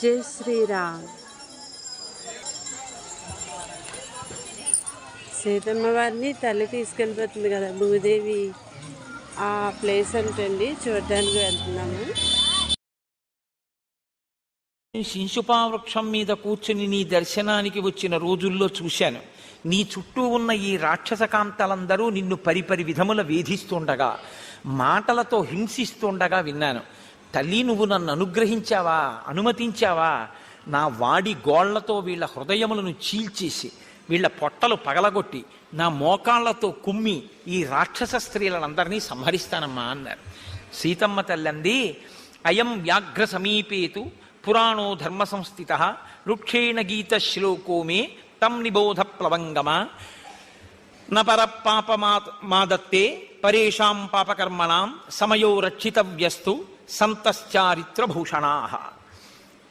జై శ్రీరామ్. సీతమ్మ వారిని తల్లి తీసుకెళ్ళిపోతుంది కదా భూదేవి, ఆ ప్లేస్ అంటండి చూడడానికి వెళ్తున్నాము. శింశుపావృక్షం మీద కూర్చుని నీ దర్శనానికి వచ్చిన రోజుల్లో చూశాను. నీ చుట్టూ ఉన్న ఈ రాక్షస కాంతలందరూ నిన్ను పరిపరి విధముల వేధిస్తుండగా, మాటలతో హింసిస్తుండగా విన్నాను. తల్లి, నువ్వు నన్ను అనుగ్రహించావా, అనుమతించావా? నా వాడి గోళ్లతో వీళ్ళ హృదయములను చీల్చేసి వీళ్ళ పొట్టలు పగలగొట్టి నా మోకాళ్లతో కుమ్మి ఈ రాక్షస స్త్రీలందరినీ సంహరిస్తానమ్మా అన్నారు. సీతమ్మ తల్లంది, అయం వ్యాఘ్ర సమీపేతు పురాణో ధర్మ సంస్థిత వృక్షేణ గీత శ్లోకో మే తం నిబోధ ప్లవంగమ నపర పాప మాదత్తే పరేషాం పాపకర్మణాం సమయో రక్షితవ్యస్తు సంతశ్చారిత్రభూషణా.